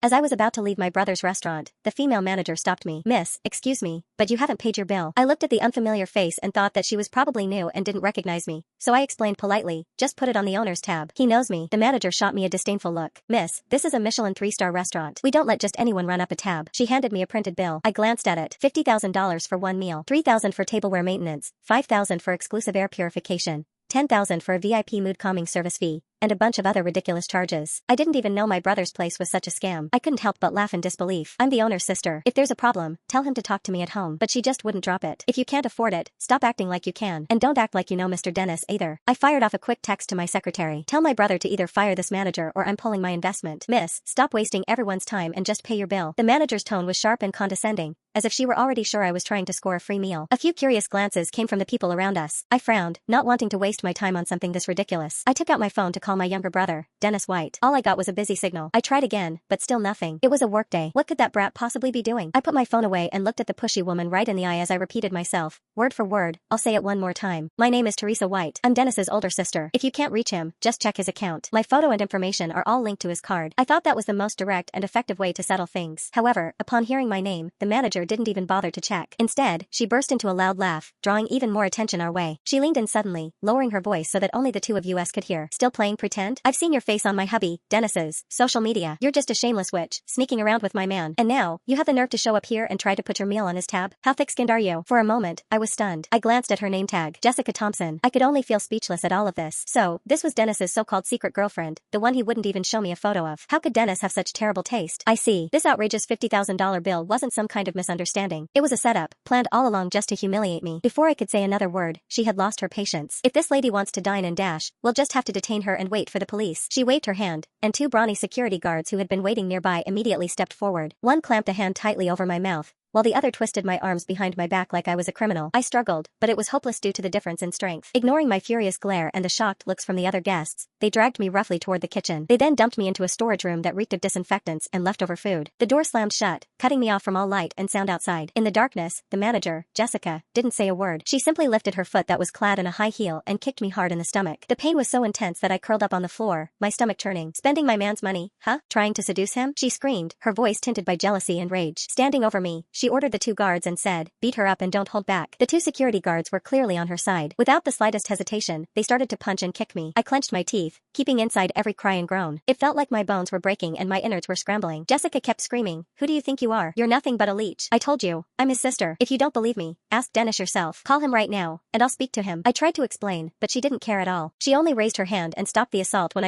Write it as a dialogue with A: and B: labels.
A: As I was about to leave my brother's restaurant, the female manager stopped me. "Miss, excuse me, but you haven't paid your bill." I looked at the unfamiliar face and thought that she was probably new and didn't recognize me, so I explained politely, "Just put it on the owner's tab. He knows me." The manager shot me a disdainful look. "Miss, this is a Michelin 3-star restaurant. We don't let just anyone run up a tab." She handed me a printed bill. I glanced at it. $50,000 for one meal, $3,000 for tableware maintenance, $5,000 for exclusive air purification, $10,000 for a VIP mood calming service fee, and a bunch of other ridiculous charges. I didn't even know my brother's place was such a scam. I couldn't help but laugh in disbelief. "I'm the owner's sister. If there's a problem, tell him to talk to me at home." But she just wouldn't drop it. "If you can't afford it, stop acting like you can. And don't act like you know Mr. Dennis either." I fired off a quick text to my secretary. "Tell my brother to either fire this manager or I'm pulling my investment." "Miss, stop wasting everyone's time and just pay your bill." The manager's tone was sharp and condescending, as if she were already sure I was trying to score a free meal. A few curious glances came from the people around us. I frowned, not wanting to waste my time on something this ridiculous. I took out my phone to call my younger brother, Dennis White. All I got was a busy signal. I tried again, but still nothing. It was a workday. What could that brat possibly be doing? I put my phone away and looked at the pushy woman right in the eye as I repeated myself, word for word. I'll say it one more time. "My name is Teresa White. I'm Dennis's older sister. If you can't reach him, just check his account. My photo and information are all linked to his card." I thought that was the most direct and effective way to settle things. However, upon hearing my name, the manager didn't even bother to check. Instead, she burst into a loud laugh, drawing even more attention our way. She leaned in suddenly, lowering her voice so that only the two of us could hear. "Still playing pretend? I've seen your face on my hubby, Dennis's, social media. You're just a shameless witch, sneaking around with my man. And now, you have the nerve to show up here and try to put your meal on his tab? How thick-skinned are you?" For a moment, I was stunned. I glanced at her name tag, Jessica Thompson. I could only feel speechless at all of this. So, this was Dennis's so-called secret girlfriend, the one he wouldn't even show me a photo of. How could Dennis have such terrible taste? I see. This outrageous $50,000 bill wasn't some kind of misunderstanding. It was a setup, planned all along just to humiliate me. Before I could say another word, she had lost her patience. "If this lady wants to dine and dash, we'll just have to detain her and wait for the police." She waved her hand, and two brawny security guards who had been waiting nearby immediately stepped forward. One clamped a hand tightly over my mouth, while the other twisted my arms behind my back like I was a criminal. I struggled, but it was hopeless due to the difference in strength. Ignoring my furious glare and the shocked looks from the other guests, they dragged me roughly toward the kitchen. They then dumped me into a storage room that reeked of disinfectants and leftover food. The door slammed shut, cutting me off from all light and sound outside. In the darkness, the manager, Jessica, didn't say a word. She simply lifted her foot that was clad in a high heel and kicked me hard in the stomach. The pain was so intense that I curled up on the floor, my stomach churning. "Spending my man's money, huh? Trying to seduce him?" she screamed, her voice tinted by jealousy and rage. Standing over me, she ordered the two guards and said, "Beat her up and don't hold back." The two security guards were clearly on her side. Without the slightest hesitation, they started to punch and kick me. I clenched my teeth, keeping inside every cry and groan. It felt like my bones were breaking and my innards were scrambling. Jessica kept screaming, "Who do you think you are? You're nothing but a leech. I told you, I'm his sister. If you don't believe me, ask Dennis yourself. Call him right now, and I'll speak to him." I tried to explain, but she didn't care at all. She only raised her hand and stopped the assault when I